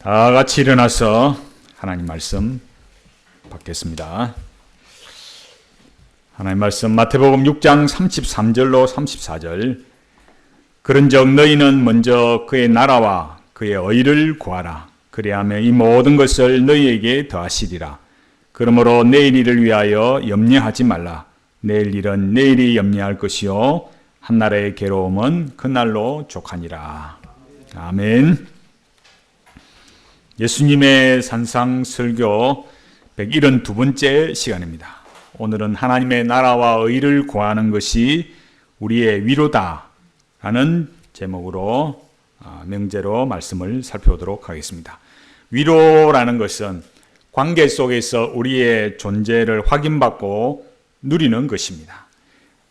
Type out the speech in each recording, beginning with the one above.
다 같이 일어나서 하나님 말씀 받겠습니다. 하나님 말씀 마태복음 6장 33절로 34절. 그런즉 너희는 먼저 그의 나라와 그의 의를 구하라. 그리하면 이 모든 것을 너희에게 더하시리라. 그러므로 내일 일을 위하여 염려하지 말라. 내일 일은 내일이 염려할 것이요 한날의 괴로움은 그날로 족하니라. 아멘. 예수님의 산상 설교 172번째 시간입니다. 오늘은 하나님의 나라와 의를 구하는 것이 우리의 위로다 라는 제목으로 명제로 말씀을 살펴보도록 하겠습니다. 위로라는 것은 관계 속에서 우리의 존재를 확인받고 누리는 것입니다.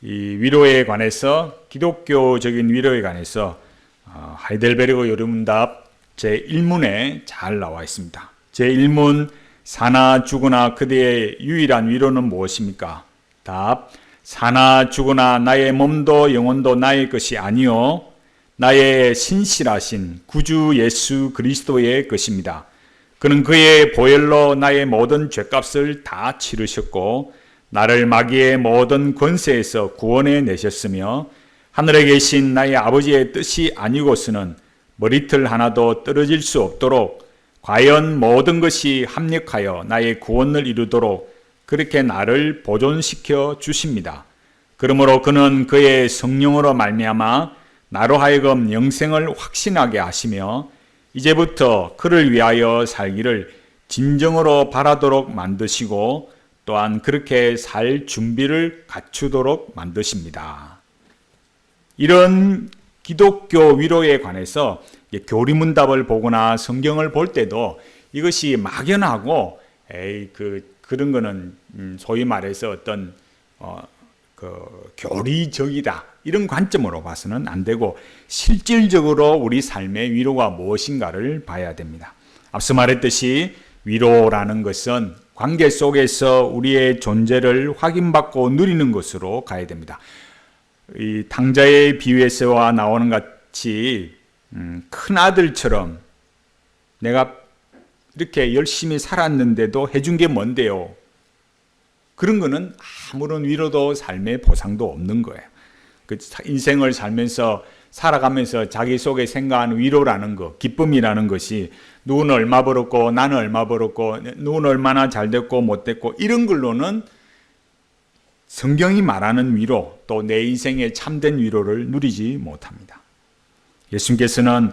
이 위로에 관해서, 기독교적인 위로에 관해서 하이델베르그 요름답 제1문에 잘 나와 있습니다. 제1문, 사나 죽으나 그대의 유일한 위로는 무엇입니까? 답, 사나 죽으나 나의 몸도 영혼도 나의 것이 아니요 나의 신실하신 구주 예수 그리스도의 것입니다. 그는 그의 보혈로 나의 모든 죄값을 다 치르셨고 나를 마귀의 모든 권세에서 구원해 내셨으며 하늘에 계신 나의 아버지의 뜻이 아니고서는 머리털 하나도 떨어질 수 없도록 과연 모든 것이 합력하여 나의 구원을 이루도록 그렇게 나를 보존시켜 주십니다. 그러므로 그는 그의 성령으로 말미암아 나로 하여금 영생을 확신하게 하시며 이제부터 그를 위하여 살기를 진정으로 바라도록 만드시고 또한 그렇게 살 준비를 갖추도록 만드십니다. 이런 기독교 위로에 관해서 교리문답을 보거나 성경을 볼 때도 이것이 막연하고 그런 거는 소위 말해서 어떤 교리적이다 이런 관점으로 봐서는 안 되고 실질적으로 우리 삶의 위로가 무엇인가를 봐야 됩니다. 앞서 말했듯이 위로라는 것은 관계 속에서 우리의 존재를 확인받고 누리는 것으로 가야 됩니다. 이 탕자의 비유에서와 나오는 같이 큰 아들처럼 내가 이렇게 열심히 살았는데도 해준 게 뭔데요? 그런 거는 아무런 위로도 삶의 보상도 없는 거예요. 그 인생을 살아가면서 자기 속에 생각하는 위로라는 것, 기쁨이라는 것이 누구는 얼마 벌었고 나는 얼마 벌었고 누구는 얼마나 잘 됐고 못 됐고 이런 걸로는 성경이 말하는 위로, 또 내 인생의 참된 위로를 누리지 못합니다. 예수님께서는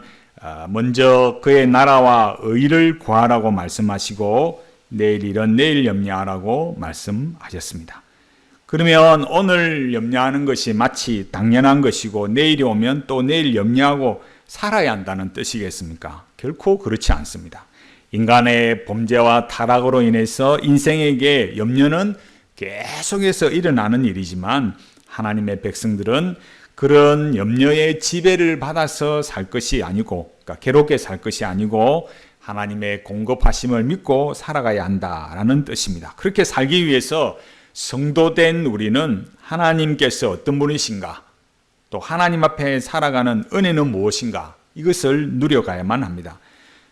먼저 그의 나라와 의를 구하라고 말씀하시고 내일 일은 내일 염려하라고 말씀하셨습니다. 그러면 오늘 염려하는 것이 마치 당연한 것이고 내일이 오면 또 내일 염려하고 살아야 한다는 뜻이겠습니까? 결코 그렇지 않습니다. 인간의 범죄와 타락으로 인해서 인생에게 염려는 계속해서 일어나는 일이지만 하나님의 백성들은 그런 염려의 지배를 받아서 살 것이 아니고, 그러니까 괴롭게 살 것이 아니고 하나님의 공급하심을 믿고 살아가야 한다라는 뜻입니다. 그렇게 살기 위해서 성도된 우리는 하나님께서 어떤 분이신가, 또 하나님 앞에 살아가는 은혜는 무엇인가, 이것을 누려가야만 합니다.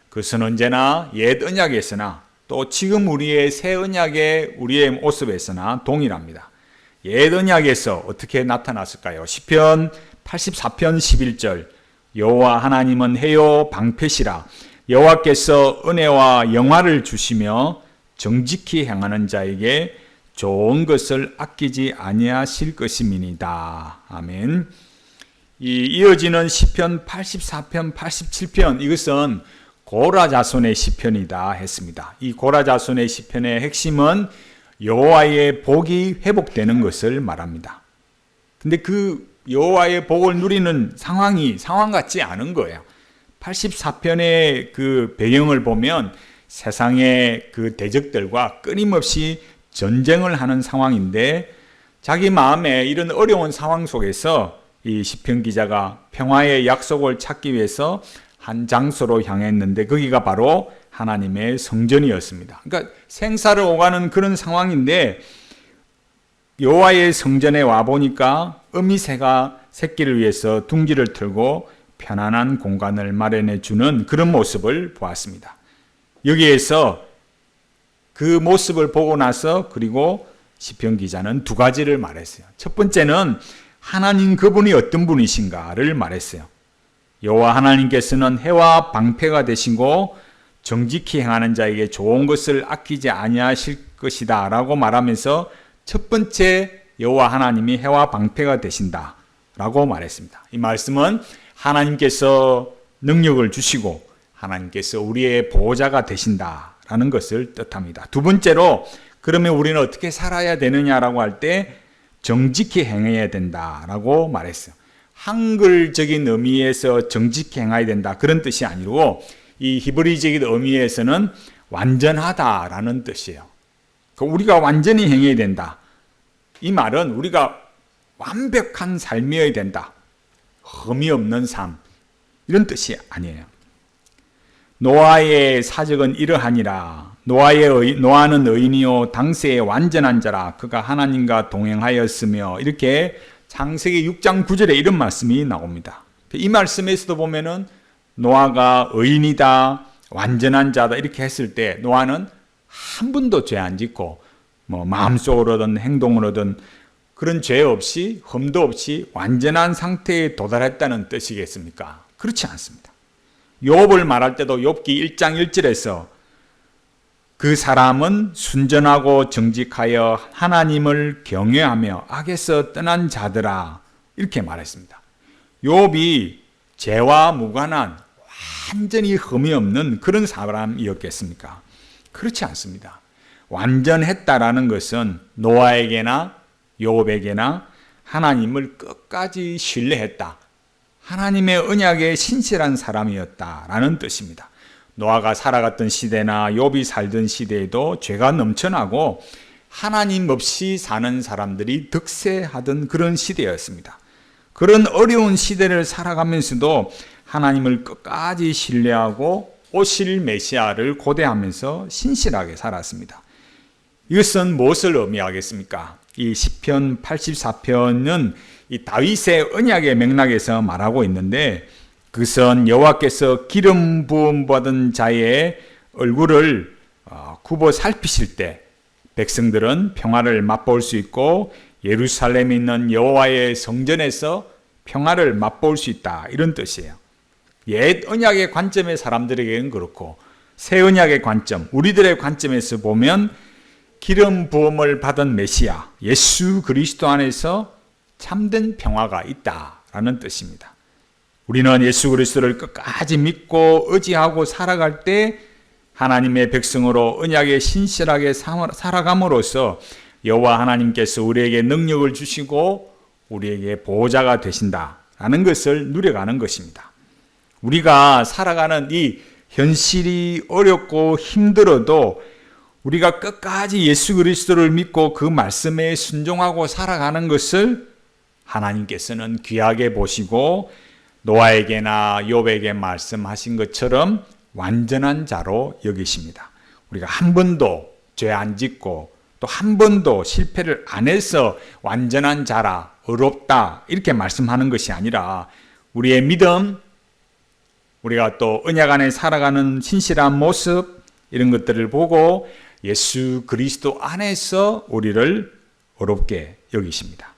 그것은 언제나 옛 언약에서나 또 지금 우리의 새 언약의 우리의 모습에서나 동일합니다. 옛 언약에서 어떻게 나타났을까요? 시편 84편 11절 여호와 하나님은 해요 방패시라. 여호와께서 은혜와 영화를 주시며 정직히 행하는 자에게 좋은 것을 아끼지 아니하실 것임이니이다. 아멘. 이어지는 시편 84편 87편 이것은 고라 자손의 시편이다 했습니다. 이 고라 자손의 시편의 핵심은 여호와의 복이 회복되는 것을 말합니다. 근데 그 여호와의 복을 누리는 상황 같지 않은 거예요. 84편의 그 배경을 보면 세상의 그 대적들과 끊임없이 전쟁을 하는 상황인데 자기 마음에 이런 어려운 상황 속에서 이 시편 기자가 평화의 약속을 찾기 위해서 한 장소로 향했는데 거기가 바로 하나님의 성전이었습니다. 그러니까 생사를 오가는 그런 상황인데 여호와의 성전에 와 보니까 어미새가 새끼를 위해서 둥지를 틀고 편안한 공간을 마련해 주는 그런 모습을 보았습니다. 여기에서 그 모습을 보고 나서 그리고 시편 기자는 두 가지를 말했어요. 첫 번째는 하나님 그분이 어떤 분이신가를 말했어요. 여호와 하나님께서는 해와 방패가 되시고 정직히 행하는 자에게 좋은 것을 아끼지 아니하실 것이다 라고 말하면서 첫 번째 여호와 하나님이 해와 방패가 되신다 라고 말했습니다. 이 말씀은 하나님께서 능력을 주시고 하나님께서 우리의 보호자가 되신다 라는 것을 뜻합니다. 두 번째로 그러면 우리는 어떻게 살아야 되느냐라고 할 때 정직히 행해야 된다라고 말했어요. 한글적인 의미에서 정직히 행해야 된다 그런 뜻이 아니고 이 히브리적인 의미에서는 완전하다라는 뜻이에요. 우리가 완전히 행해야 된다. 이 말은 우리가 완벽한 삶이어야 된다. 흠이 없는 삶 이런 뜻이 아니에요. 노아의 사적은 이러하니라. 노아는 의인이요 당세의 완전한 자라. 그가 하나님과 동행하였으며 이렇게 창세기 6장 9절에 이런 말씀이 나옵니다. 이 말씀에서도 보면은 노아가 의인이다, 완전한 자다 이렇게 했을 때 노아는 한 번도 죄 안 짓고 마음속으로든 행동으로든 그런 죄 없이 흠도 없이 완전한 상태에 도달했다는 뜻이겠습니까? 그렇지 않습니다. 욥을 말할 때도 욥기 1장 1절에서 그 사람은 순전하고 정직하여 하나님을 경외하며 악에서 떠난 자들아 이렇게 말했습니다. 욥이 죄와 무관한 완전히 흠이 없는 그런 사람이었겠습니까? 그렇지 않습니다. 완전했다라는 것은 노아에게나 욥에게나 하나님을 끝까지 신뢰했다. 하나님의 언약에 신실한 사람이었다라는 뜻입니다. 노아가 살아갔던 시대나 욥이 살던 시대에도 죄가 넘쳐나고 하나님 없이 사는 사람들이 득세하던 그런 시대였습니다. 그런 어려운 시대를 살아가면서도 하나님을 끝까지 신뢰하고 오실 메시아를 고대하면서 신실하게 살았습니다. 이것은 무엇을 의미하겠습니까? 이 시편 84편은 이 다윗의 언약의 맥락에서 말하고 있는데 그것은 여호와께서 기름 부음 받은 자의 얼굴을 굽어 살피실 때 백성들은 평화를 맛볼 수 있고 예루살렘에 있는 여호와의 성전에서 평화를 맛볼 수 있다 이런 뜻이에요. 옛 언약의 관점의 사람들에게는 그렇고 새 언약의 관점, 우리들의 관점에서 보면 기름 부음을 받은 메시아 예수 그리스도 안에서 참된 평화가 있다라는 뜻입니다. 우리는 예수 그리스도를 끝까지 믿고 의지하고 살아갈 때 하나님의 백성으로 언약에 신실하게 살아감으로써 여호와 하나님께서 우리에게 능력을 주시고 우리에게 보호자가 되신다라는 것을 누려가는 것입니다. 우리가 살아가는 이 현실이 어렵고 힘들어도 우리가 끝까지 예수 그리스도를 믿고 그 말씀에 순종하고 살아가는 것을 하나님께서는 귀하게 보시고 노아에게나 욥에게 말씀하신 것처럼 완전한 자로 여기십니다. 우리가 한 번도 죄 안 짓고 또 한 번도 실패를 안 해서 완전한 자라 의롭다 이렇게 말씀하는 것이 아니라 우리의 믿음, 우리가 또 언약 안에 살아가는 신실한 모습 이런 것들을 보고 예수 그리스도 안에서 우리를 의롭게 여기십니다.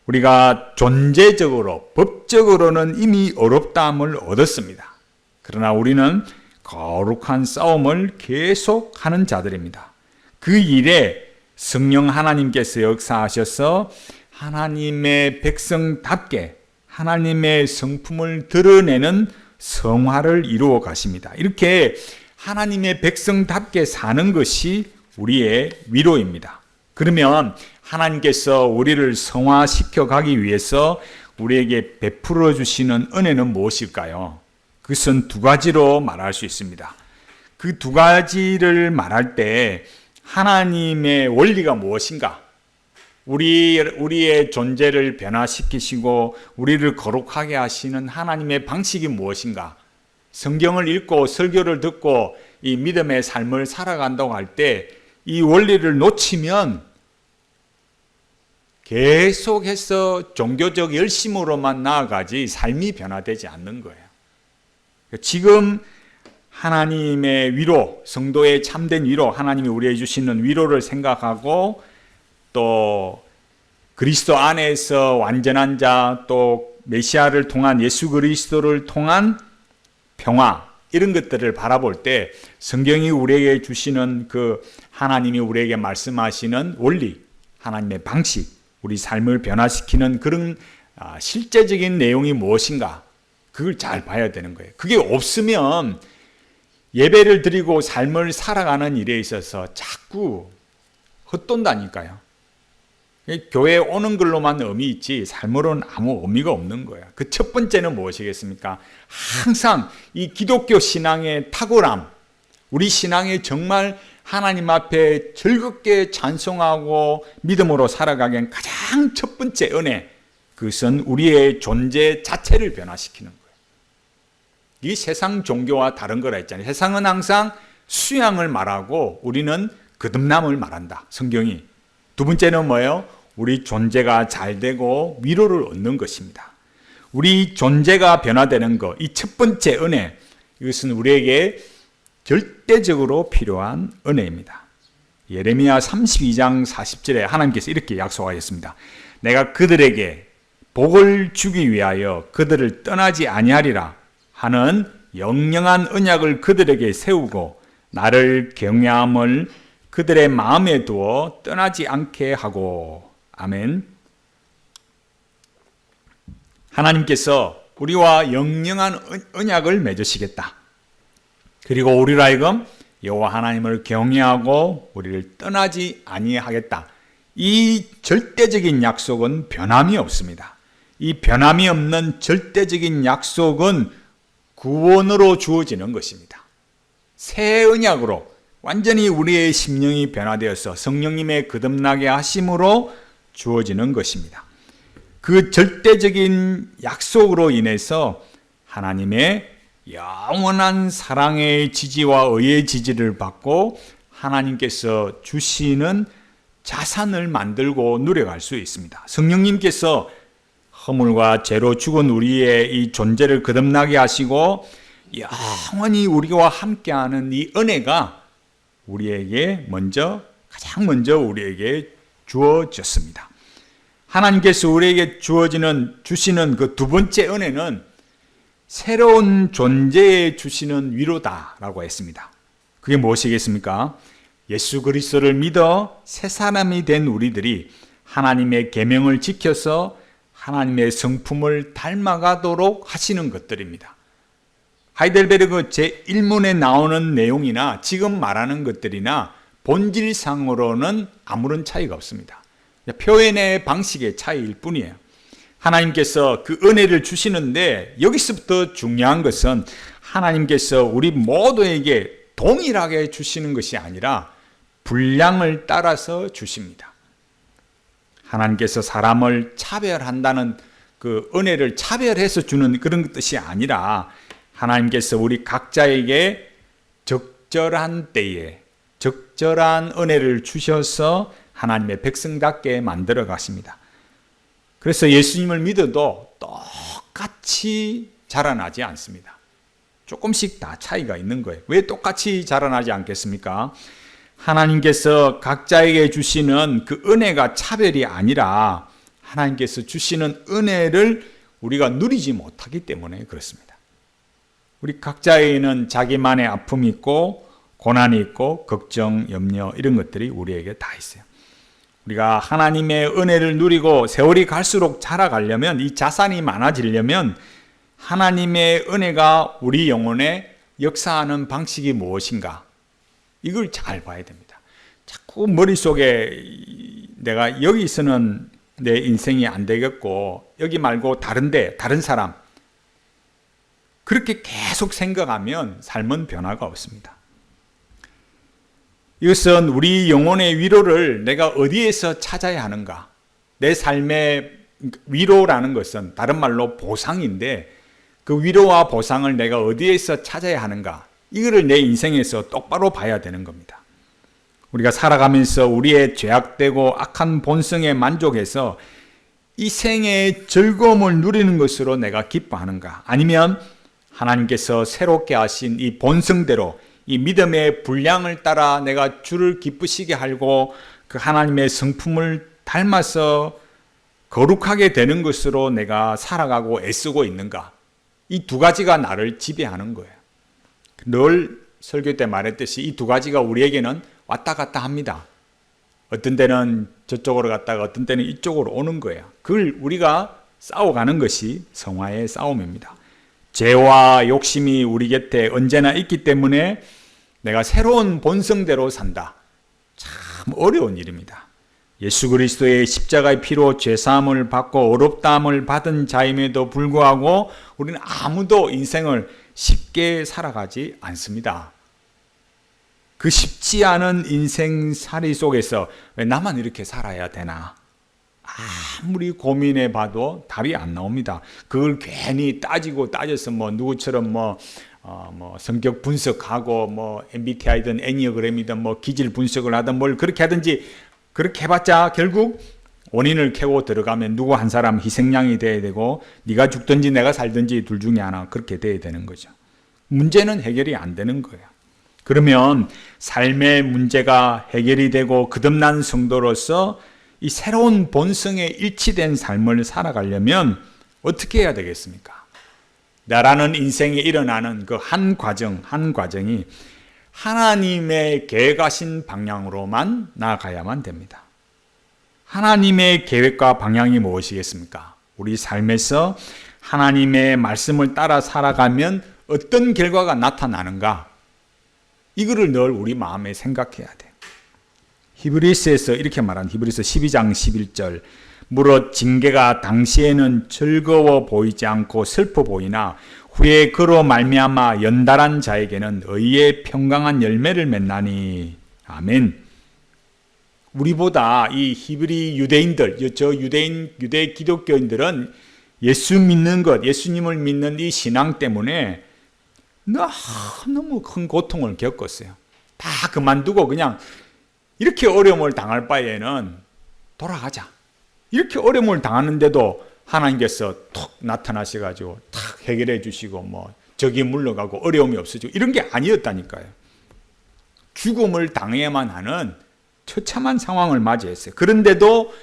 우리가 존재적으로 법적으로는 이미 의롭다함을 얻었습니다. 그러나 우리는 거룩한 싸움을 계속하는 자들입니다. 그 일에 성령 하나님께서 역사하셔서 하나님의 백성답게 하나님의 성품을 드러내는 성화를 이루어 가십니다. 이렇게 하나님의 백성답게 사는 것이 우리의 위로입니다. 그러면 하나님께서 우리를 성화시켜 가기 위해서 우리에게 베풀어 주시는 은혜는 무엇일까요? 그것은 두 가지로 말할 수 있습니다. 그 두 가지를 말할 때 하나님의 원리가 무엇인가? 우리의 존재를 변화시키시고 우리를 거룩하게 하시는 하나님의 방식이 무엇인가? 성경을 읽고 설교를 듣고 이 믿음의 삶을 살아간다고 할 때 이 원리를 놓치면 계속해서 종교적 열심으로만 나아가지 삶이 변화되지 않는 거예요. 지금 하나님의 위로, 성도의 참된 위로, 하나님이 우리에게 주시는 위로를 생각하고 또 그리스도 안에서 완전한 자, 또 메시아를 통한 예수 그리스도를 통한 평화, 이런 것들을 바라볼 때 성경이 우리에게 주시는 그 하나님이 우리에게 말씀하시는 원리, 하나님의 방식, 우리 삶을 변화시키는 그런 실제적인 내용이 무엇인가, 그걸 잘 봐야 되는 거예요. 그게 없으면 예배를 드리고 삶을 살아가는 일에 있어서 자꾸 헛돈다니까요. 교회에 오는 걸로만 의미 있지 삶으로는 아무 의미가 없는 거예요. 그 첫 번째는 무엇이겠습니까? 항상 이 기독교 신앙의 탁월함, 우리 신앙에 정말 하나님 앞에 즐겁게 찬송하고 믿음으로 살아가기엔 가장 첫 번째 은혜, 그것은 우리의 존재 자체를 변화시키는 거예요. 이 세상 종교와 다른 거라 했잖아요. 세상은 항상 수양을 말하고 우리는 거듭남을 말한다, 성경이. 두 번째는 뭐예요? 우리 존재가 잘 되고 위로를 얻는 것입니다. 우리 존재가 변화되는 것, 이 첫 번째 은혜, 이것은 우리에게 절대적으로 필요한 은혜입니다. 예레미야 32장 40절에 하나님께서 이렇게 약속하셨습니다. 내가 그들에게 복을 주기 위하여 그들을 떠나지 아니하리라 하는 영영한 언약을 그들에게 세우고 나를 경외함을 그들의 마음에 두어 떠나지 않게 하고. 아멘. 하나님께서 우리와 영영한 언약을 맺으시겠다. 그리고 우리로 하여금 여호와 하나님을 경외하고 우리를 떠나지 아니하겠다. 이 절대적인 약속은 변함이 없습니다. 이 변함이 없는 절대적인 약속은 구원으로 주어지는 것입니다. 새 언약으로 완전히 우리의 심령이 변화되어서 성령님의 거듭나게 하심으로 주어지는 것입니다. 그 절대적인 약속으로 인해서 하나님의 영원한 사랑의 지지와 의의 지지를 받고 하나님께서 주시는 자산을 만들고 누려갈 수 있습니다. 성령님께서 허물과 죄로 죽은 우리의 이 존재를 거듭나게 하시고 영원히 우리와 함께하는 이 은혜가 우리에게 가장 먼저 우리에게 주어졌습니다. 하나님께서 우리에게 주시는 그 두 번째 은혜는 새로운 존재에 주시는 위로다라고 했습니다. 그게 무엇이겠습니까? 예수 그리스도를 믿어 새 사람이 된 우리들이 하나님의 계명을 지켜서 하나님의 성품을 닮아가도록 하시는 것들입니다. 하이델베르그 제1문에 나오는 내용이나 지금 말하는 것들이나 본질상으로는 아무런 차이가 없습니다. 표현의 방식의 차이일 뿐이에요. 하나님께서 그 은혜를 주시는데 여기서부터 중요한 것은 하나님께서 우리 모두에게 동일하게 주시는 것이 아니라 분량을 따라서 주십니다. 하나님께서 사람을 차별한다는 그 은혜를 차별해서 주는 그런 뜻이 아니라 하나님께서 우리 각자에게 적절한 때에 적절한 은혜를 주셔서 하나님의 백성답게 만들어 가십니다. 그래서 예수님을 믿어도 똑같이 자라나지 않습니다. 조금씩 다 차이가 있는 거예요. 왜 똑같이 자라나지 않겠습니까? 하나님께서 각자에게 주시는 그 은혜가 차별이 아니라 하나님께서 주시는 은혜를 우리가 누리지 못하기 때문에 그렇습니다. 우리 각자에는 자기만의 아픔이 있고 고난이 있고 걱정, 염려 이런 것들이 우리에게 다 있어요. 우리가 하나님의 은혜를 누리고 세월이 갈수록 자라가려면, 이 자산이 많아지려면 하나님의 은혜가 우리 영혼에 역사하는 방식이 무엇인가, 이걸 잘 봐야 됩니다. 자꾸 머릿속에 내가 여기서는 내 인생이 안 되겠고 여기 말고 다른데 다른 사람, 그렇게 계속 생각하면 삶은 변화가 없습니다. 이것은 우리 영혼의 위로를 내가 어디에서 찾아야 하는가? 내 삶의 위로라는 것은 다른 말로 보상인데, 그 위로와 보상을 내가 어디에서 찾아야 하는가? 이거를 내 인생에서 똑바로 봐야 되는 겁니다. 우리가 살아가면서 우리의 죄악되고 악한 본성에 만족해서 이 생의 즐거움을 누리는 것으로 내가 기뻐하는가? 아니면 하나님께서 새롭게 하신 이 본성대로 이 믿음의 분량을 따라 내가 주를 기쁘시게 하고 그 하나님의 성품을 닮아서 거룩하게 되는 것으로 내가 살아가고 애쓰고 있는가? 이 두 가지가 나를 지배하는 거예요. 늘 설교 때 말했듯이 이 두 가지가 우리에게는 왔다 갔다 합니다. 어떤 때는 저쪽으로 갔다가 어떤 때는 이쪽으로 오는 거예요. 그걸 우리가 싸워가는 것이 성화의 싸움입니다. 죄와 욕심이 우리 곁에 언제나 있기 때문에 내가 새로운 본성대로 산다. 참 어려운 일입니다. 예수 그리스도의 십자가의 피로 죄사함을 받고 어렵다함을 받은 자임에도 불구하고 우리는 아무도 인생을 쉽게 살아가지 않습니다. 그 쉽지 않은 인생살이 속에서 왜 나만 이렇게 살아야 되나? 아무리 고민해 봐도 답이 안 나옵니다. 그걸 괜히 따져서 누구처럼 성격 분석하고 MBTI든 애니어그램이든 기질 분석을 하든 뭘 그렇게 하든지 그렇게 해봤자 결국 원인을 캐고 들어가면 누구 한 사람 희생양이 돼야 되고 네가 죽든지 내가 살든지 둘 중에 하나 그렇게 돼야 되는 거죠. 문제는 해결이 안 되는 거예요. 그러면 삶의 문제가 해결이 되고 거듭난 성도로서 이 새로운 본성에 일치된 삶을 살아가려면 어떻게 해야 되겠습니까? 나라는 인생에 일어나는 그 한 과정이 하나님의 계획하신 방향으로만 나아가야만 됩니다. 하나님의 계획과 방향이 무엇이겠습니까? 우리 삶에서 하나님의 말씀을 따라 살아가면 어떤 결과가 나타나는가? 이거를 늘 우리 마음에 생각해야 돼요. 히브리서에서 이렇게 말한 히브리서 12장 11절 무릇 징계가 당시에는 즐거워 보이지 않고 슬퍼 보이나 후에 그로 말미암아 연달한 자에게는 의의 평강한 열매를 맺나니. 아멘. 우리보다 이 히브리 유대인들, 유대 기독교인들은 예수 믿는 것, 예수님을 믿는 이 신앙 때문에 너무 큰 고통을 겪었어요. 다 그만두고 그냥 이렇게 어려움을 당할 바에는 돌아가자. 이렇게 어려움을 당하는데도 하나님께서 톡 나타나셔가지고 탁 해결해 주시고 적이 물러가고 어려움이 없어지고 이런 게 아니었다니까요. 죽음을 당해야만 하는 처참한 상황을 맞이했어요. 그런데도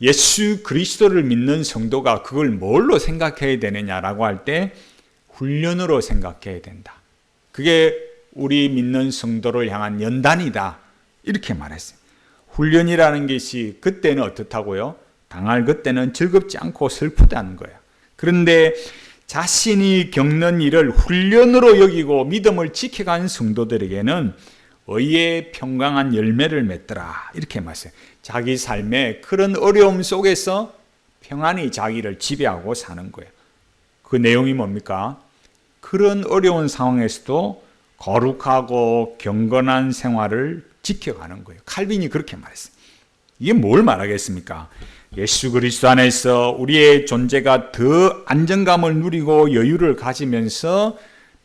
예수 그리스도를 믿는 성도가 그걸 뭘로 생각해야 되느냐라고 할 때 훈련으로 생각해야 된다. 그게 우리 믿는 성도를 향한 연단이다. 이렇게 말했어요. 훈련이라는 것이 그때는 어떻다고요? 당할 그때는 즐겁지 않고 슬프다는 거예요. 그런데 자신이 겪는 일을 훈련으로 여기고 믿음을 지켜가는 성도들에게는 의의 평강한 열매를 맺더라. 이렇게 말했어요. 자기 삶에 그런 어려움 속에서 평안히 자기를 지배하고 사는 거예요. 그 내용이 뭡니까? 그런 어려운 상황에서도 거룩하고 경건한 생활을 지켜가는 거예요. 칼빈이 그렇게 말했어요. 이게 뭘 말하겠습니까? 예수 그리스도 안에서 우리의 존재가 더 안정감을 누리고 여유를 가지면서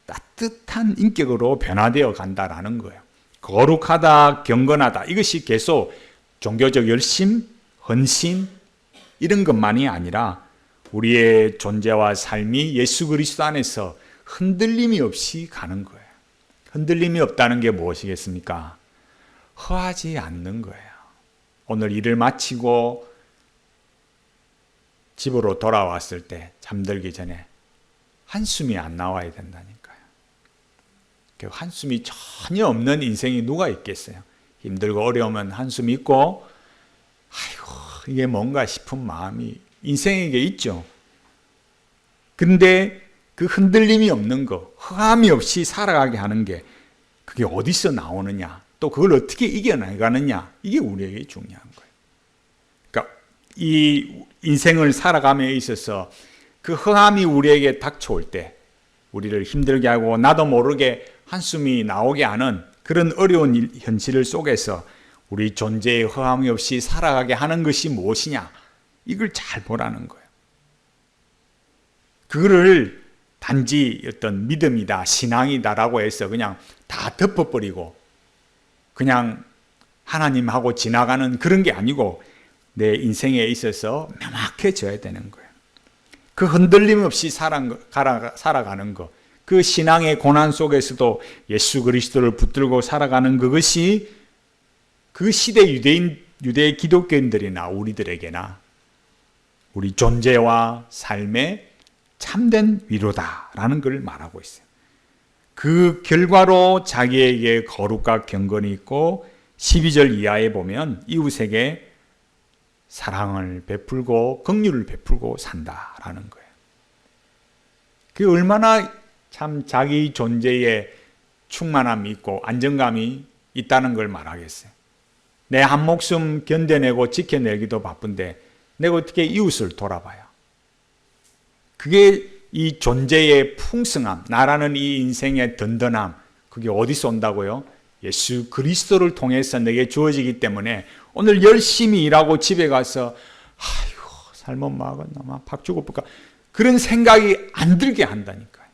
따뜻한 인격으로 변화되어 간다라는 거예요. 거룩하다, 경건하다, 이것이 계속 종교적 열심, 헌신 이런 것만이 아니라 우리의 존재와 삶이 예수 그리스도 안에서 흔들림이 없이 가는 거예요. 흔들림이 없다는 게 무엇이겠습니까? 허하지 않는 거예요. 오늘 일을 마치고 집으로 돌아왔을 때 잠들기 전에 한숨이 안 나와야 된다니까요. 그 한숨이 전혀 없는 인생이 누가 있겠어요? 힘들고 어려우면 한숨이 있고 아이고 이게 뭔가 싶은 마음이 인생에게 있죠. 근데 그 흔들림이 없는 거, 허함이 없이 살아가게 하는 게 그게 어디서 나오느냐, 또 그걸 어떻게 이겨나가느냐, 이게 우리에게 중요한 거예요. 그러니까 이 인생을 살아감에 있어서 그 허함이 우리에게 닥쳐올 때 우리를 힘들게 하고 나도 모르게 한숨이 나오게 하는 그런 어려운 현실 속에서 우리 존재의 허함이 없이 살아가게 하는 것이 무엇이냐, 이걸 잘 보라는 거예요. 그거를 단지 어떤 믿음이다, 신앙이다라고 해서 그냥 다 덮어버리고 그냥 하나님하고 지나가는 그런 게 아니고 내 인생에 있어서 명확해져야 되는 거예요. 그 흔들림 없이 살아가는 거, 그 신앙의 고난 속에서도 예수 그리스도를 붙들고 살아가는 그것이 그 시대 유대 기독교인들이나 우리들에게나 우리 존재와 삶의 참된 위로다라는 걸 말하고 있어요. 그 결과로 자기에게 거룩과 경건이 있고 12절 이하에 보면 이웃에게 사랑을 베풀고 긍휼을 베풀고 산다라는 거예요. 그게 얼마나 참 자기 존재에 충만함이 있고 안정감이 있다는 걸 말하겠어요. 내 한 목숨 견뎌내고 지켜내기도 바쁜데 내가 어떻게 이웃을 돌아봐요? 그게 이 존재의 풍성함, 나라는 이 인생의 든든함, 그게 어디서 온다고요? 예수 그리스도를 통해서 내게 주어지기 때문에 오늘 열심히 일하고 집에 가서 아이고 삶은 막았나 팍 죽어볼까 그런 생각이 안 들게 한다니까요.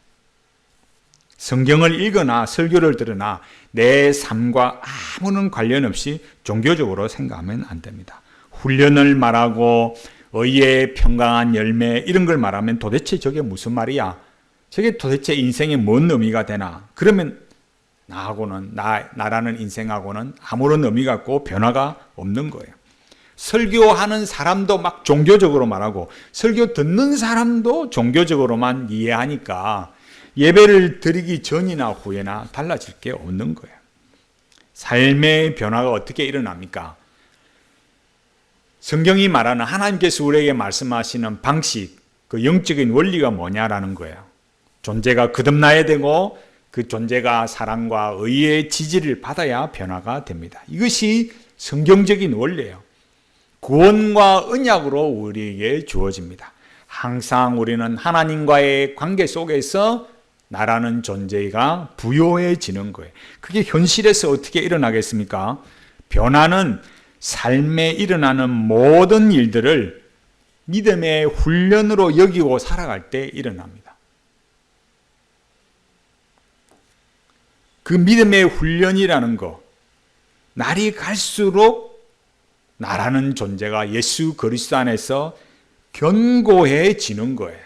성경을 읽거나 설교를 들으나 내 삶과 아무런 관련 없이 종교적으로 생각하면 안 됩니다. 훈련을 말하고 의의 평강한 열매 이런 걸 말하면 도대체 저게 무슨 말이야? 저게 도대체 인생에 뭔 의미가 되나? 그러면 나하고는 나라는 인생하고는 아무런 의미가 없고 변화가 없는 거예요. 설교하는 사람도 막 종교적으로 말하고 설교 듣는 사람도 종교적으로만 이해하니까 예배를 드리기 전이나 후에나 달라질 게 없는 거예요. 삶의 변화가 어떻게 일어납니까? 성경이 말하는 하나님께서 우리에게 말씀하시는 방식, 그 영적인 원리가 뭐냐라는 거예요. 존재가 거듭나야 되고 그 존재가 사랑과 의의 지지를 받아야 변화가 됩니다. 이것이 성경적인 원리예요. 구원과 언약으로 우리에게 주어집니다. 항상 우리는 하나님과의 관계 속에서 나라는 존재가 부요해지는 거예요. 그게 현실에서 어떻게 일어나겠습니까? 변화는 삶에 일어나는 모든 일들을 믿음의 훈련으로 여기고 살아갈 때 일어납니다. 그 믿음의 훈련이라는 거, 날이 갈수록 나라는 존재가 예수 그리스도 안에서 견고해지는 거예요.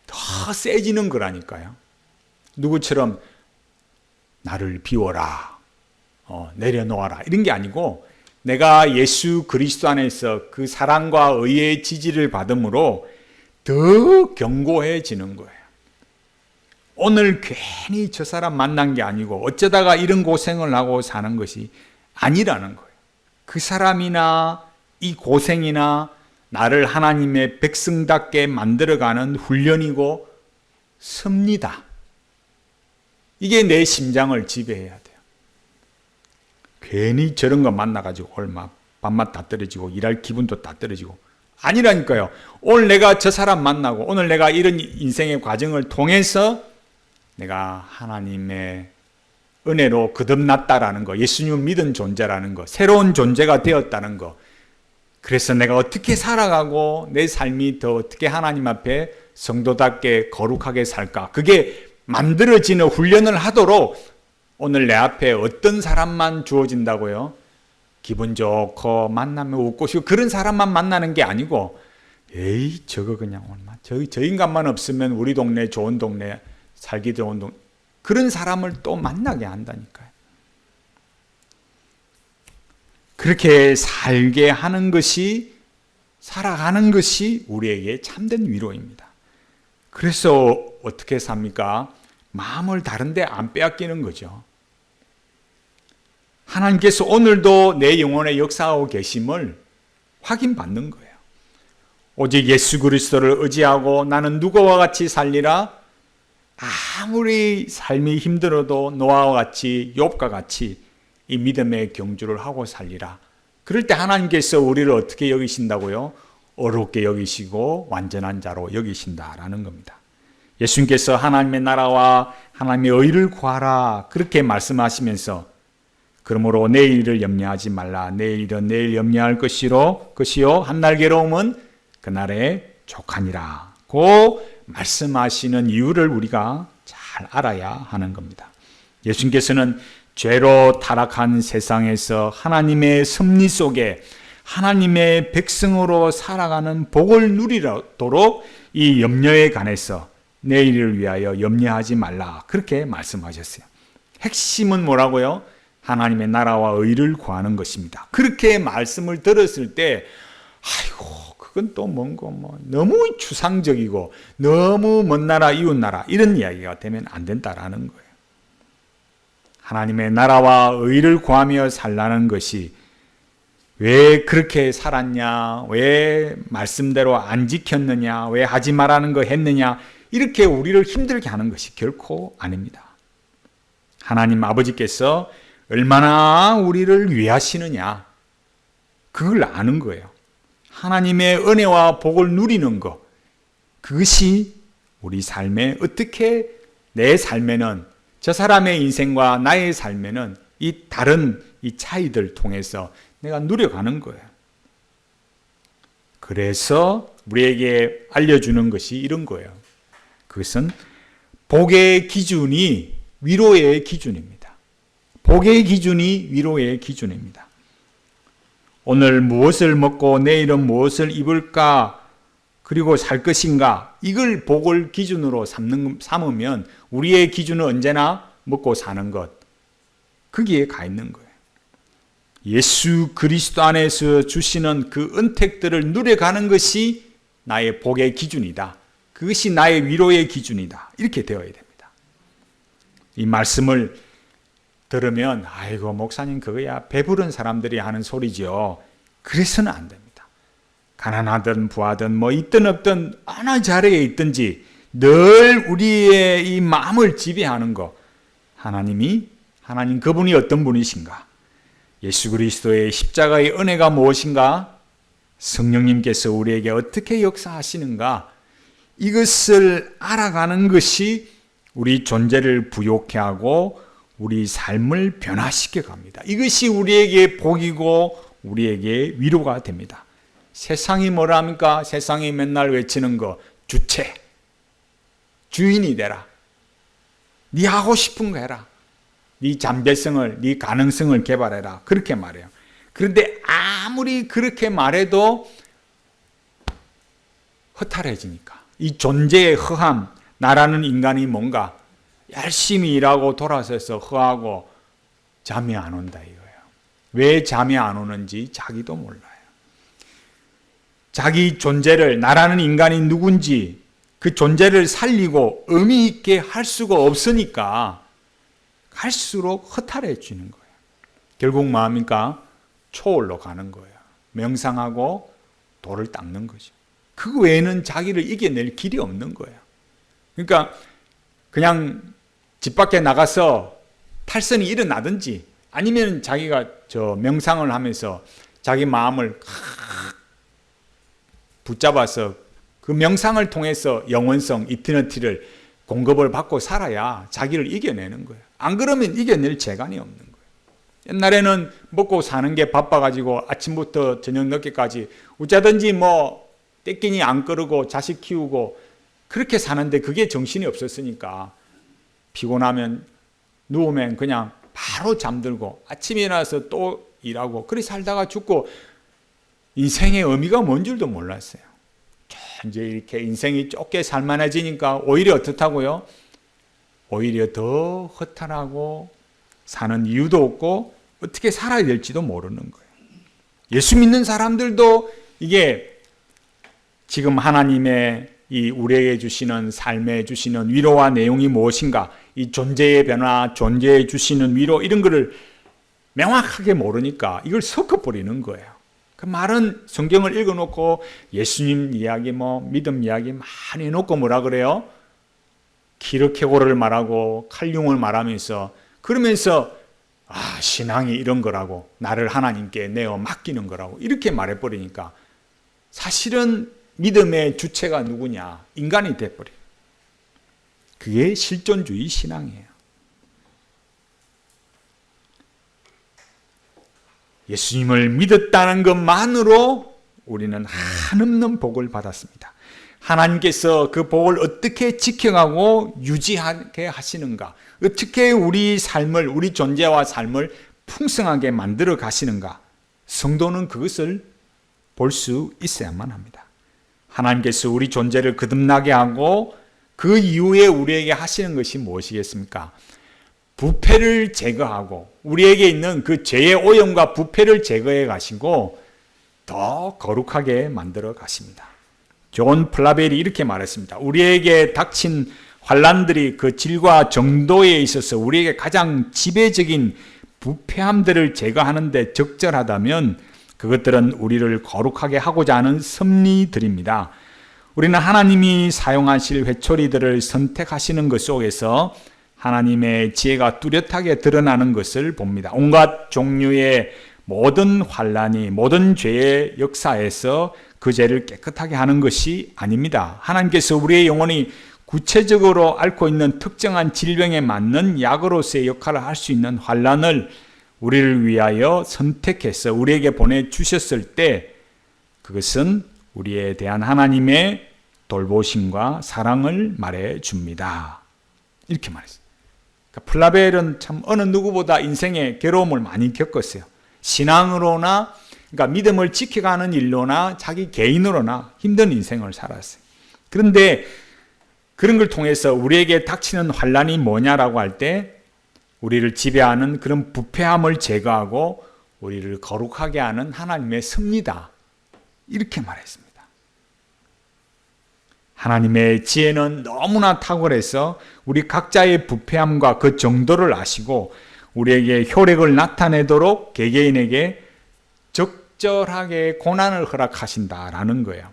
더 세지는 거라니까요. 누구처럼 나를 비워라, 내려놓아라 이런 게 아니고 내가 예수 그리스도 안에서 그 사랑과 의의 지지를 받음으로 더 견고해지는 거예요. 오늘 괜히 저 사람 만난 게 아니고 어쩌다가 이런 고생을 하고 사는 것이 아니라는 거예요. 그 사람이나 이 고생이나 나를 하나님의 백성답게 만들어가는 훈련이고 섭니다. 이게 내 심장을 지배해야 돼요. 괜히 저런 거 만나가지고 얼마 밥맛 다 떨어지고 일할 기분도 다 떨어지고 아니라니까요. 오늘 내가 저 사람 만나고 오늘 내가 이런 인생의 과정을 통해서 내가 하나님의 은혜로 거듭났다라는 거, 예수님을 믿은 존재라는 거, 새로운 존재가 되었다는 거, 그래서 내가 어떻게 살아가고 내 삶이 더 어떻게 하나님 앞에 성도답게 거룩하게 살까, 그게 만들어지는 훈련을 하도록 오늘 내 앞에 어떤 사람만 주어진다고요? 기분 좋고 만나면 웃고 싶고 그런 사람만 만나는 게 아니고 에이 저거 그냥 얼마 저 인간만 없으면 우리 동네 좋은 동네 살기 좋은 동네 그런 사람을 또 만나게 한다니까요. 그렇게 살게 하는 것이 살아가는 것이 우리에게 참된 위로입니다. 그래서 어떻게 삽니까? 마음을 다른 데 안 빼앗기는 거죠. 하나님께서 오늘도 내 영혼에 역사하고 계심을 확인받는 거예요. 오직 예수 그리스도를 의지하고 나는 누구와 같이 살리라? 아무리 삶이 힘들어도 노아와 같이 욥과 같이 이 믿음의 경주를 하고 살리라. 그럴 때 하나님께서 우리를 어떻게 여기신다고요? 어렵게 여기시고 완전한 자로 여기신다라는 겁니다. 예수님께서 하나님의 나라와 하나님의 의를 구하라 그렇게 말씀하시면서 그러므로 내일을 염려하지 말라. 내일은 내일 염려할 것이요 한날 괴로움은 그날의 족하니라 고 말씀하시는 이유를 우리가 잘 알아야 하는 겁니다. 예수님께서는 죄로 타락한 세상에서 하나님의 섭리 속에 하나님의 백성으로 살아가는 복을 누리도록 이 염려에 관해서 내일을 위하여 염려하지 말라 그렇게 말씀하셨어요. 핵심은 뭐라고요? 하나님의 나라와 의를 구하는 것입니다. 그렇게 말씀을 들었을 때 아이고 그건 또 뭔가 너무 추상적이고 너무 먼 나라 이웃 나라 이런 이야기가 되면 안 된다라는 거예요. 하나님의 나라와 의를 구하며 살라는 것이 왜 그렇게 살았냐, 왜 말씀대로 안 지켰느냐, 왜 하지 말라는 거 했느냐 이렇게 우리를 힘들게 하는 것이 결코 아닙니다. 하나님 아버지께서 얼마나 우리를 위하시느냐 그걸 아는 거예요. 하나님의 은혜와 복을 누리는 것 그것이 우리 삶에 어떻게 내 삶에는 저 사람의 인생과 나의 삶에는 이 다른 이 차이들 통해서 내가 누려가는 거예요. 그래서 우리에게 알려주는 것이 이런 거예요. 그것은 복의 기준이 위로의 기준입니다. 복의 기준이 위로의 기준입니다. 오늘 무엇을 먹고 내일은 무엇을 입을까 그리고 살 것인가 이걸 복을 기준으로 삼으면 우리의 기준은 언제나 먹고 사는 것 거기에 가 있는 거예요. 예수 그리스도 안에서 주시는 그 은택들을 누려가는 것이 나의 복의 기준이다. 그것이 나의 위로의 기준이다. 이렇게 되어야 됩니다. 이 말씀을 들으면 아이고 목사님 그거야 배부른 사람들이 하는 소리죠. 그래서는 안 됩니다. 가난하든 부하든 있든 없든 어느 자리에 있든지 늘 우리의 이 마음을 지배하는 것 하나님 그분이 어떤 분이신가? 예수 그리스도의 십자가의 은혜가 무엇인가? 성령님께서 우리에게 어떻게 역사하시는가? 이것을 알아가는 것이 우리 존재를 부욕해 하고 우리 삶을 변화시켜 갑니다. 이것이 우리에게 복이고 우리에게 위로가 됩니다. 세상이 뭐라 합니까? 세상이 맨날 외치는 거 주체, 주인이 되라. 네 하고 싶은 거 해라. 네 잠재성을, 네 가능성을 개발해라. 그렇게 말해요. 그런데 아무리 그렇게 말해도 허탈해지니까 이 존재의 허함, 나라는 인간이 뭔가 열심히 일하고 돌아서서 허하고 잠이 안 온다 이거예요. 왜 잠이 안 오는지 자기도 몰라요. 자기 존재를 나라는 인간이 누군지 그 존재를 살리고 의미 있게 할 수가 없으니까 갈수록 허탈해지는 거예요. 결국 뭐합니까? 초월로 가는 거예요. 명상하고 돌을 닦는 거죠. 그 외에는 자기를 이겨낼 길이 없는 거예요. 그러니까 그냥 집 밖에 나가서 탈선이 일어나든지 아니면 자기가 명상을 하면서 자기 마음을 붙잡아서 그 명상을 통해서 영원성, 이터니티를 공급을 받고 살아야 자기를 이겨내는 거예요. 안 그러면 이겨낼 재간이 없는 거예요. 옛날에는 먹고 사는 게 바빠가지고 아침부터 저녁 늦게까지 어쩌든지 떼끼니 안 끄르고 자식 키우고 그렇게 사는데 그게 정신이 없었으니까 피곤하면 누우면 그냥 바로 잠들고 아침에 일어나서 또 일하고 그렇게 살다가 죽고 인생의 의미가 뭔 줄도 몰랐어요. 이제 이렇게 인생이 좁게 살만해지니까 오히려 어떻다고요? 오히려 더 허탈하고 사는 이유도 없고 어떻게 살아야 될지도 모르는 거예요. 예수 믿는 사람들도 이게 지금 하나님의 이 우리에게 주시는 삶에 주시는 위로와 내용이 무엇인가, 이 존재의 변화, 존재에 주시는 위로 이런 거를 명확하게 모르니까 이걸 섞어버리는 거예요. 그 말은 성경을 읽어놓고 예수님 이야기 믿음 이야기 많이 해놓고 뭐라 그래요? 키르케고르를 말하고 칼융을 말하면서 그러면서 신앙이 이런 거라고 나를 하나님께 내어 맡기는 거라고 이렇게 말해버리니까 사실은 믿음의 주체가 누구냐? 인간이 돼버려요. 그게 실존주의 신앙이에요. 예수님을 믿었다는 것만으로 우리는 한없는 복을 받았습니다. 하나님께서 그 복을 어떻게 지켜가고 유지하게 하시는가, 어떻게 우리 삶을, 우리 존재와 삶을 풍성하게 만들어 가시는가, 성도는 그것을 볼 수 있어야만 합니다. 하나님께서 우리 존재를 거듭나게 하고 그 이후에 우리에게 하시는 것이 무엇이겠습니까? 부패를 제거하고 우리에게 있는 그 죄의 오염과 부패를 제거해 가시고 더 거룩하게 만들어 가십니다. 존 플라벨이 이렇게 말했습니다. 우리에게 닥친 환난들이 그 질과 정도에 있어서 우리에게 가장 지배적인 부패함들을 제거하는 데 적절하다면 그것들은 우리를 거룩하게 하고자 하는 섭리들입니다. 우리는 하나님이 사용하실 회초리들을 선택하시는 것 속에서 하나님의 지혜가 뚜렷하게 드러나는 것을 봅니다. 온갖 종류의 모든 환난이 모든 죄의 역사에서 그 죄를 깨끗하게 하는 것이 아닙니다. 하나님께서 우리의 영혼이 구체적으로 앓고 있는 특정한 질병에 맞는 약으로서의 역할을 할 수 있는 환난을 우리를 위하여 선택해서 우리에게 보내주셨을 때 그것은 우리에 대한 하나님의 돌보심과 사랑을 말해줍니다. 이렇게 말했어요. 그러니까 플라벨은 참 어느 누구보다 인생의 괴로움을 많이 겪었어요. 신앙으로나 그러니까 믿음을 지켜가는 일로나 자기 개인으로나 힘든 인생을 살았어요. 그런데 그런 걸 통해서 우리에게 닥치는 환난이 뭐냐라고 할 때 우리를 지배하는 그런 부패함을 제거하고 우리를 거룩하게 하는 하나님의 섭리다. 이렇게 말했습니다. 하나님의 지혜는 너무나 탁월해서 우리 각자의 부패함과 그 정도를 아시고 우리에게 효력을 나타내도록 개개인에게 적절하게 고난을 허락하신다라는 거예요.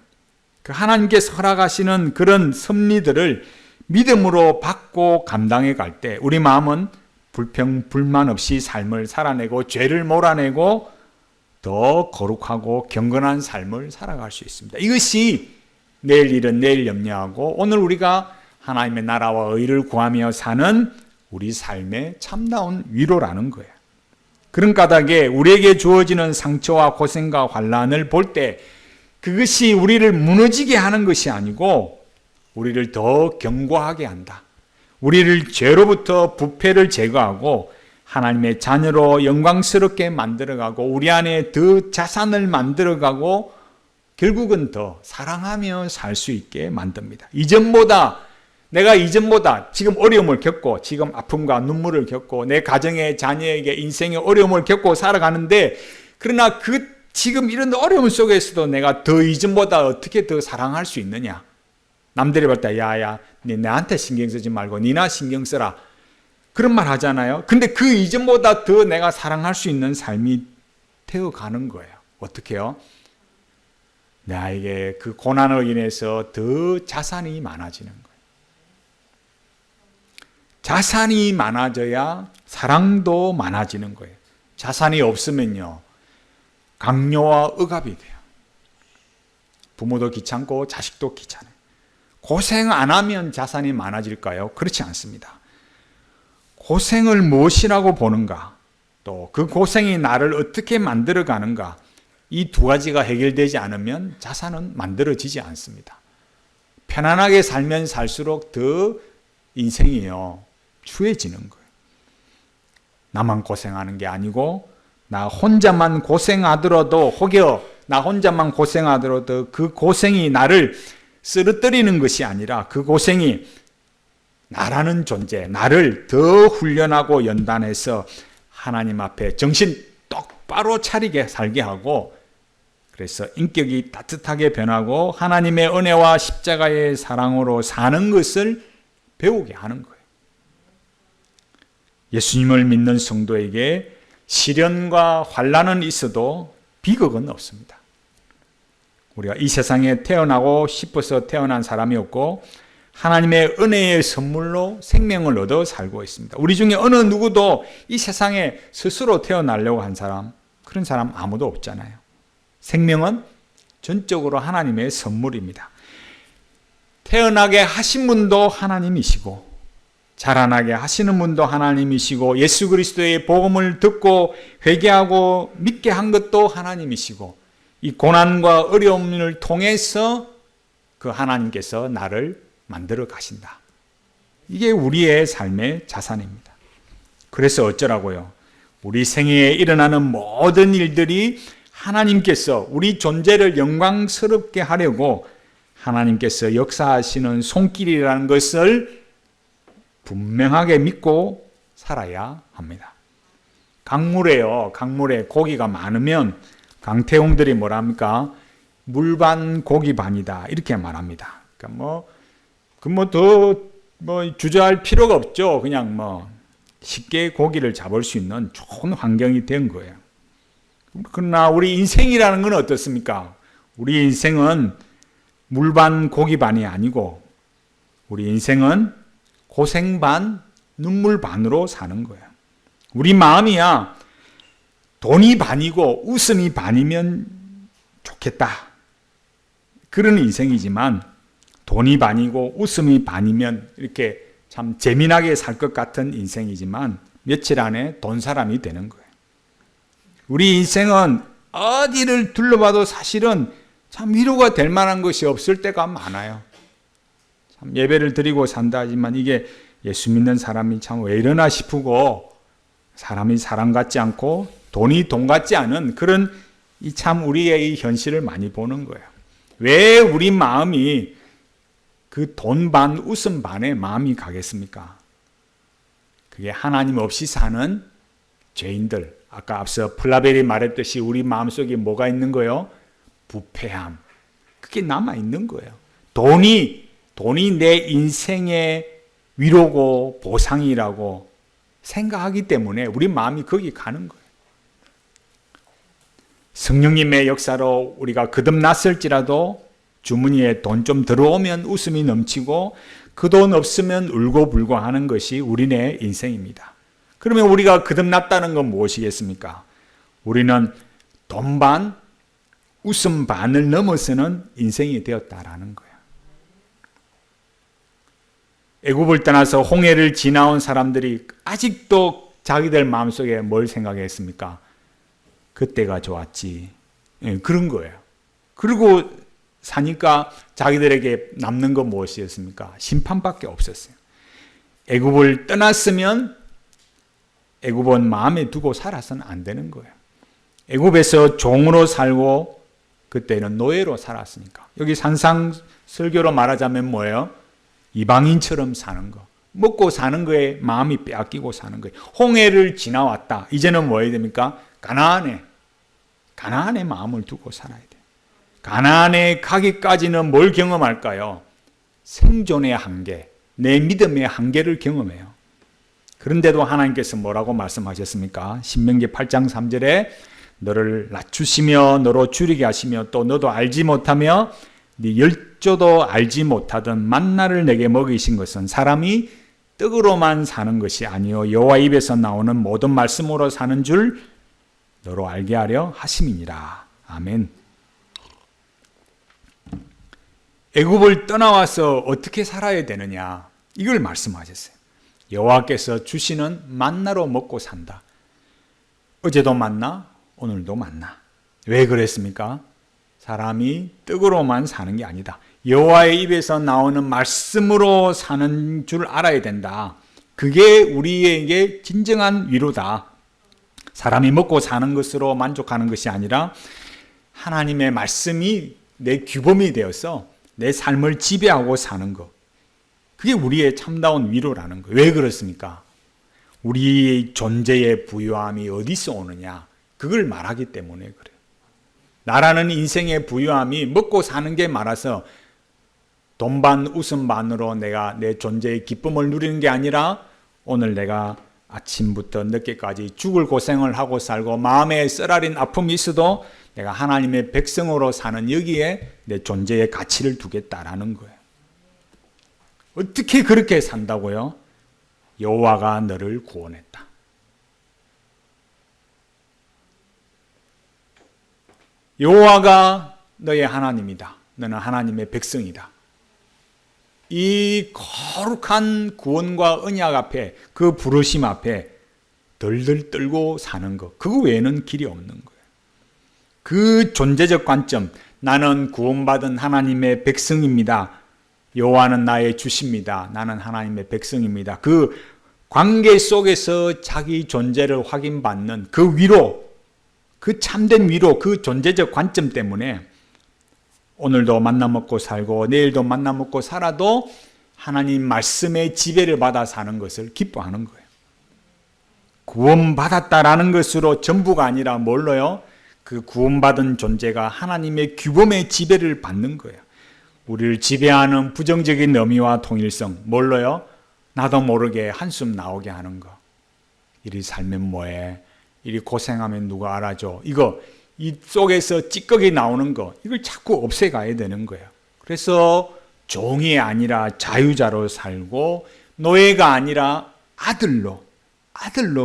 그 하나님께서 허락하시는 그런 섭리들을 믿음으로 받고 감당해 갈 때 우리 마음은 불평, 불만 없이 삶을 살아내고 죄를 몰아내고 더 거룩하고 경건한 삶을 살아갈 수 있습니다. 이것이 내일 일은 내일 염려하고 오늘 우리가 하나님의 나라와 의를 구하며 사는 우리 삶의 참다운 위로라는 거예요. 그런 까닭에 우리에게 주어지는 상처와 고생과 환난을 볼 때 그것이 우리를 무너지게 하는 것이 아니고 우리를 더 견고하게 한다. 우리를 죄로부터 부패를 제거하고 하나님의 자녀로 영광스럽게 만들어가고 우리 안에 더 자산을 만들어가고 결국은 더 사랑하며 살 수 있게 만듭니다. 내가 이전보다 지금 어려움을 겪고 지금 아픔과 눈물을 겪고 내 가정의 자녀에게 인생의 어려움을 겪고 살아가는데 그러나 지금 이런 어려움 속에서도 내가 더 이전보다 어떻게 더 사랑할 수 있느냐. 남들이 볼 때 야야 나한테 신경 쓰지 말고 니나 신경 써라. 그런 말 하잖아요. 근데 그 이전보다 더 내가 사랑할 수 있는 삶이 되어가는 거예요. 어떻게 해요? 나에게 그 고난으로 인해서 더 자산이 많아지는 거예요. 자산이 많아져야 사랑도 많아지는 거예요. 자산이 없으면요 강요와 억압이 돼요. 부모도 귀찮고 자식도 귀찮아요. 고생 안 하면 자산이 많아질까요? 그렇지 않습니다. 고생을 무엇이라고 보는가, 또 그 고생이 나를 어떻게 만들어 가는가, 이 두 가지가 해결되지 않으면 자산은 만들어지지 않습니다. 편안하게 살면 살수록 더 인생이요 추해지는 거예요. 나만 고생하는 게 아니고 나 혼자만 고생하더라도 혹여 나 혼자만 고생하더라도 그 고생이 나를 쓰러뜨리는 것이 아니라 그 고생이 나라는 존재, 나를 더 훈련하고 연단해서 하나님 앞에 정신 똑바로 차리게 살게 하고 그래서 인격이 따뜻하게 변하고 하나님의 은혜와 십자가의 사랑으로 사는 것을 배우게 하는 거예요. 예수님을 믿는 성도에게 시련과 환난은 있어도 비극은 없습니다. 우리가 이 세상에 태어나고 싶어서 태어난 사람이 없고 하나님의 은혜의 선물로 생명을 얻어 살고 있습니다. 우리 중에 어느 누구도 이 세상에 스스로 태어나려고 한 사람, 그런 사람 아무도 없잖아요. 생명은 전적으로 하나님의 선물입니다. 태어나게 하신 분도 하나님이시고 자라나게 하시는 분도 하나님이시고 예수 그리스도의 복음을 듣고 회개하고 믿게 한 것도 하나님이시고 이 고난과 어려움을 통해서 그 하나님께서 나를 만들어 가신다. 이게 우리의 삶의 자산입니다. 그래서 어쩌라고요? 우리 생애에 일어나는 모든 일들이 하나님께서 우리 존재를 영광스럽게 하려고 하나님께서 역사하시는 손길이라는 것을 분명하게 믿고 살아야 합니다. 강물에요. 강물에 고기가 많으면 강태공들이 뭐랍니까? 물반 고기 반이다. 이렇게 말합니다. 그러니까 주저할 필요가 없죠. 그냥 쉽게 고기를 잡을 수 있는 좋은 환경이 된 거예요. 그러나 우리 인생이라는 건 어떻습니까? 우리 인생은 물반 고기 반이 아니고 우리 인생은 고생 반 눈물 반으로 사는 거예요. 우리 마음이야 돈이 반이고 웃음이 반이면 좋겠다. 그런 인생이지만 돈이 반이고 웃음이 반이면 이렇게 참 재미나게 살 것 같은 인생이지만 며칠 안에 돈 사람이 되는 거예요. 우리 인생은 어디를 둘러봐도 사실은 참 위로가 될 만한 것이 없을 때가 많아요. 참 예배를 드리고 산다 하지만 이게 예수 믿는 사람이 참 왜 이러나 싶고 사람이 사람 같지 않고 돈이 돈 같지 않은 그런 참 우리의 이 현실을 많이 보는 거예요. 왜 우리 마음이 그 돈 반 웃음 반에 마음이 가겠습니까? 그게 하나님 없이 사는 죄인들, 아까 앞서 플라벨이 말했듯이 우리 마음속에 뭐가 있는 거예요? 부패함. 그게 남아있는 거예요. 돈이 내 인생의 위로고 보상이라고 생각하기 때문에 우리 마음이 거기 가는 거예요. 성령님의 역사로 우리가 거듭났을지라도 주머니에 돈 좀 들어오면 웃음이 넘치고 그 돈 없으면 울고불고 하는 것이 우리네 인생입니다. 그러면 우리가 거듭났다는 건 무엇이겠습니까? 우리는 돈 반, 웃음 반을 넘어서는 인생이 되었다라는 거예요. 애굽을 떠나서 홍해를 지나온 사람들이 아직도 자기들 마음속에 뭘 생각했습니까? 그때가 좋았지. 그런 거예요. 그리고 사니까 자기들에게 남는 건 무엇이었습니까? 심판밖에 없었어요. 애굽을 떠났으면 애굽은 마음에 두고 살아서는 안 되는 거예요. 애굽에서 종으로 살고 그때는 노예로 살았으니까. 여기 산상설교로 말하자면 뭐예요? 이방인처럼 사는 거. 먹고 사는 거에 마음이 빼앗기고 사는 거예요. 홍해를 지나왔다. 이제는 뭐 해야 됩니까? 가나안에 마음을 두고 살아야 돼요. 가나안에 가기까지는 뭘 경험할까요? 생존의 한계, 내 믿음의 한계를 경험해요. 그런데도 하나님께서 뭐라고 말씀하셨습니까? 신명기 8장 3절에 너를 낮추시며 너로 줄이게 하시며 또 너도 알지 못하며 네 열조도 알지 못하던 만나를 내게 먹이신 것은 사람이 떡으로만 사는 것이 아니요 여호와 입에서 나오는 모든 말씀으로 사는 줄 너로 알게 하려 하심이니라. 아멘. 애굽을 떠나와서 어떻게 살아야 되느냐 이걸 말씀하셨어요. 여호와께서 주시는 만나로 먹고 산다. 어제도 만나, 오늘도 만나. 왜 그랬습니까? 사람이 떡으로만 사는 게 아니다. 여호와의 입에서 나오는 말씀으로 사는 줄 알아야 된다. 그게 우리에게 진정한 위로다. 사람이 먹고 사는 것으로 만족하는 것이 아니라 하나님의 말씀이 내 규범이 되어서 내 삶을 지배하고 사는 것. 그게 우리의 참다운 위로라는 거예요. 왜 그렇습니까? 우리의 존재의 부유함이 어디서 오느냐? 그걸 말하기 때문에 그래요. 나라는 인생의 부유함이 먹고 사는 게 많아서 돈 반 웃음 반으로 내가 내 존재의 기쁨을 누리는 게 아니라 오늘 내가 아침부터 늦게까지 죽을 고생을 하고 살고 마음에 쓰라린 아픔이 있어도 내가 하나님의 백성으로 사는 여기에 내 존재의 가치를 두겠다라는 거예요. 어떻게 그렇게 산다고요? 여호와가 너를 구원했다. 여호와가 너의 하나님이다. 너는 하나님의 백성이다. 이 거룩한 구원과 언약 앞에 그 부르심 앞에 덜덜 떨고 사는 것. 그거 외에는 길이 없는 거예요. 그 존재적 관점, 나는 구원받은 하나님의 백성입니다. 여호와는 나의 주십니다. 나는 하나님의 백성입니다. 그 관계 속에서 자기 존재를 확인받는 그 위로, 그 참된 위로, 그 존재적 관점 때문에 오늘도 만나 먹고 살고 내일도 만나 먹고 살아도 하나님 말씀의 지배를 받아 사는 것을 기뻐하는 거예요. 구원받았다라는 것으로 전부가 아니라 뭘로요? 그 구원받은 존재가 하나님의 규범의 지배를 받는 거예요. 우리를 지배하는 부정적인 의미와 통일성, 뭘로요? 나도 모르게 한숨 나오게 하는 거. 이리 살면 뭐해? 이리 고생하면 누가 알아줘? 이 속에서 찌꺼기 나오는 거, 이걸 자꾸 없애가야 되는 거예요. 그래서 종이 아니라 자유자로 살고 노예가 아니라 아들로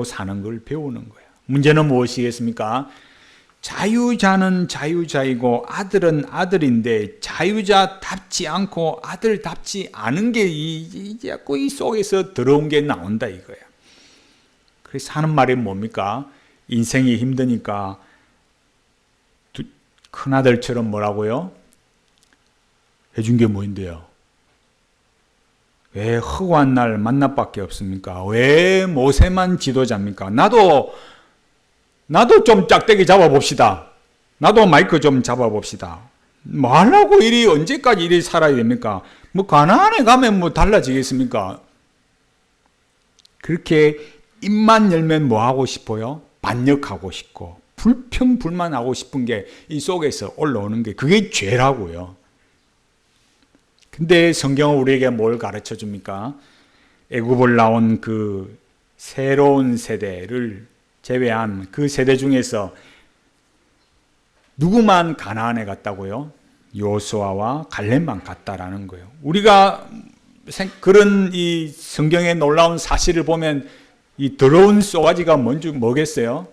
사는 걸 배우는 거예요. 문제는 무엇이겠습니까? 자유자는 자유자이고 아들은 아들인데 자유자답지 않고 아들답지 않은 게 자꾸 이 속에서 들어온 게 나온다 이거예요. 그래서 하는 말이 뭡니까? 인생이 힘드니까 큰아들처럼 뭐라고요? 해준 게 뭐인데요? 왜 허구한 날 만나밖에 없습니까? 왜 모세만 지도자입니까? 나도 좀 짝대기 잡아봅시다. 나도 마이크 좀 잡아봅시다. 뭐 하려고 언제까지 이리 살아야 됩니까? 뭐 가나안에 가면 뭐 달라지겠습니까? 그렇게 입만 열면 뭐 하고 싶어요? 반역하고 싶고 불평불만하고 싶은 게 이 속에서 올라오는 게 그게 죄라고요. 근데 성경은 우리에게 뭘 가르쳐 줍니까? 애굽을 나온 그 새로운 세대를 제외한 그 세대 중에서 누구만 가나안에 갔다고요? 여호수아와 갈렙만 갔다라는 거예요. 우리가 그런 이 성경의 놀라운 사실을 보면 이 더러운 쏘가지가 뭐겠어요?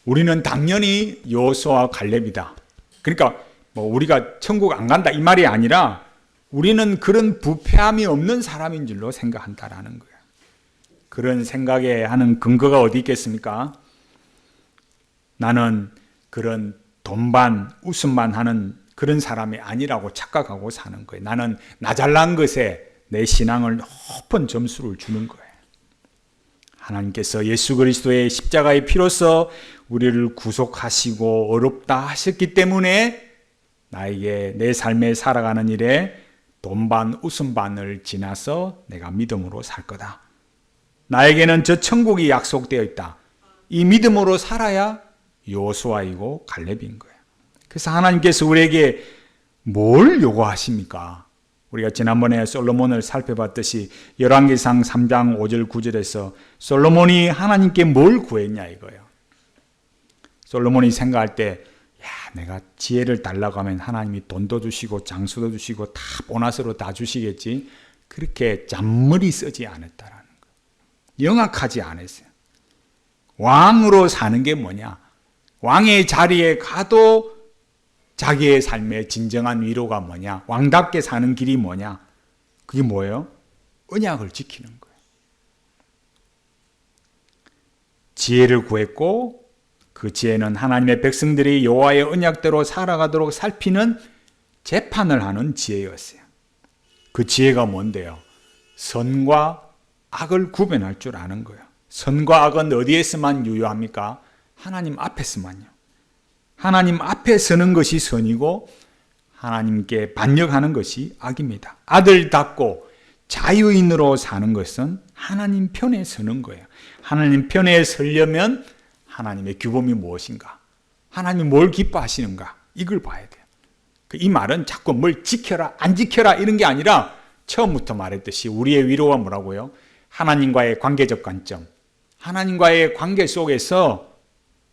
우리는 당연히 여호수아와 갈렙이다. 그러니까 뭐 우리가 천국 안 간다 이 말이 아니라 우리는 그런 부패함이 없는 사람인 줄로 생각한다라는 거예요. 그런 생각에 하는 근거가 어디 있겠습니까? 나는 그런 돈반 웃음만 하는 그런 사람이 아니라고 착각하고 사는 거예요. 나는 나 잘난 것에 내 신앙을 높은 점수를 주는 거예요. 하나님께서 예수 그리스도의 십자가의 피로써 우리를 구속하시고 어렵다 하셨기 때문에 나에게 내 삶에 살아가는 일에 돈반 웃음반을 지나서 내가 믿음으로 살 거다. 나에게는 저 천국이 약속되어 있다. 이 믿음으로 살아야 여호수아이고 갈렙인 거예요. 그래서 하나님께서 우리에게 뭘 요구하십니까? 우리가 지난번에 솔로몬을 살펴봤듯이 열왕기상 3장 5절 9절에서 솔로몬이 하나님께 뭘 구했냐 이거예요. 솔로몬이 생각할 때 내가 지혜를 달라고 하면 하나님이 돈도 주시고 장수도 주시고 다 보너스로 다 주시겠지. 그렇게 잔머리 쓰지 않았다라는 거예요. 영악하지 않았어요. 왕으로 사는 게 뭐냐? 왕의 자리에 가도 자기의 삶의 진정한 위로가 뭐냐? 왕답게 사는 길이 뭐냐? 그게 뭐예요? 언약을 지키는 거예요. 지혜를 구했고 그 지혜는 하나님의 백성들이 여호와의 언약대로 살아가도록 살피는 재판을 하는 지혜였어요. 그 지혜가 뭔데요? 선과 악을 구별할 줄 아는 거예요. 선과 악은 어디에서만 유효합니까? 하나님 앞에서만요. 하나님 앞에 서는 것이 선이고 하나님께 반역하는 것이 악입니다. 아들답고 자유인으로 사는 것은 하나님 편에 서는 거예요. 하나님 편에 서려면 하나님의 규범이 무엇인가? 하나님이 뭘 기뻐하시는가? 이걸 봐야 돼요. 이 말은 자꾸 뭘 지켜라 안 지켜라 이런 게 아니라 처음부터 말했듯이 우리의 위로가 뭐라고요? 하나님과의 관계적 관점, 하나님과의 관계 속에서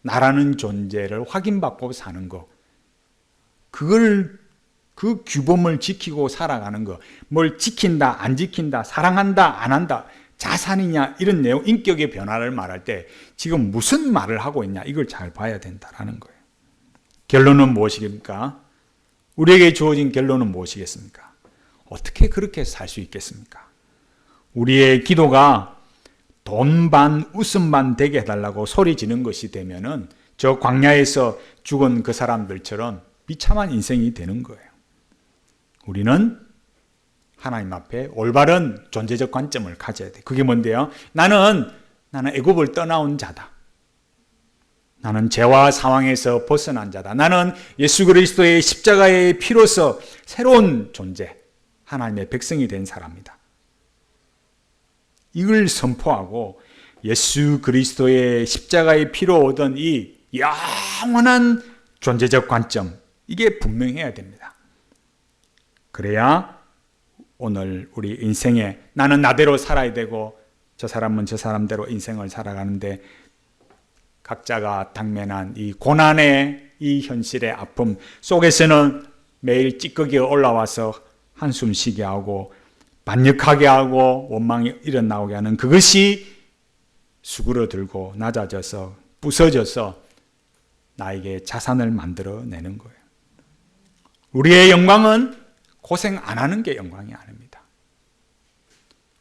나라는 존재를 확인받고 사는 거, 그 규범을 지키고 살아가는 거, 뭘 지킨다 안 지킨다, 사랑한다 안 한다, 자산이냐 이런 내용, 인격의 변화를 말할 때 지금 무슨 말을 하고 있냐 이걸 잘 봐야 된다라는 거예요. 결론은 무엇이겠습니까? 우리에게 주어진 결론은 무엇이겠습니까? 어떻게 그렇게 살 수 있겠습니까? 우리의 기도가 돈 반 웃음 반 되게 해달라고 소리 지는 것이 되면은 저 광야에서 죽은 그 사람들처럼 비참한 인생이 되는 거예요. 우리는 하나님 앞에 올바른 존재적 관점을 가져야 돼. 그게 뭔데요? 나는 애굽을 떠나온 자다. 나는 죄와 상황에서 벗어난 자다. 나는 예수 그리스도의 십자가의 피로서 새로운 존재, 하나님의 백성이 된 사람이다. 이걸 선포하고 예수 그리스도의 십자가의 피로 얻은 이 영원한 존재적 관점, 이게 분명해야 됩니다. 그래야 오늘 우리 인생에 나는 나대로 살아야 되고 저 사람은 저 사람대로 인생을 살아가는데 각자가 당면한 이 고난의 이 현실의 아픔 속에서는 매일 찌꺼기가 올라와서 한숨 쉬게 하고 반역하게 하고 원망이 일어나오게 하는 그것이 수그러들고 낮아져서 부서져서 나에게 자산을 만들어내는 거예요. 우리의 영광은 고생 안 하는 게 영광이 아닙니다.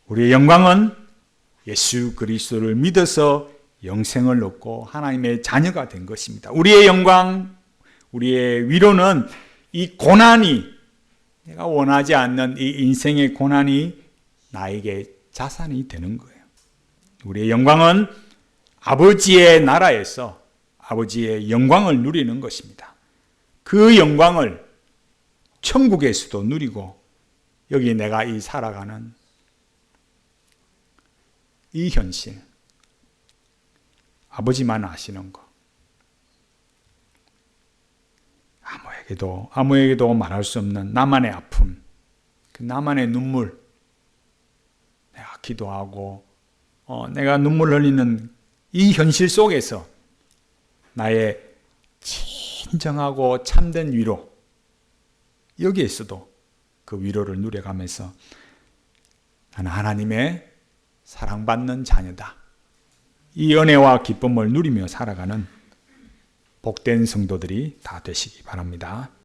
우리의 영광은 예수 그리스도를 믿어서 영생을 얻고 하나님의 자녀가 된 것입니다. 우리의 영광, 우리의 위로는 이 고난이, 내가 원하지 않는 이 인생의 고난이 나에게 자산이 되는 거예요. 우리의 영광은 아버지의 나라에서 아버지의 영광을 누리는 것입니다. 그 영광을 천국에서도 누리고 여기 내가 이 살아가는 이 현실, 아버지만 아시는 거, 아무에게도 말할 수 없는 나만의 아픔, 나만의 눈물, 내가 기도하고 내가 눈물 흘리는 이 현실 속에서 나의 진정하고 참된 위로, 여기에서도 그 위로를 누려가면서 나는 하나님의 사랑받는 자녀다, 이 은혜와 기쁨을 누리며 살아가는 복된 성도들이 다 되시기 바랍니다.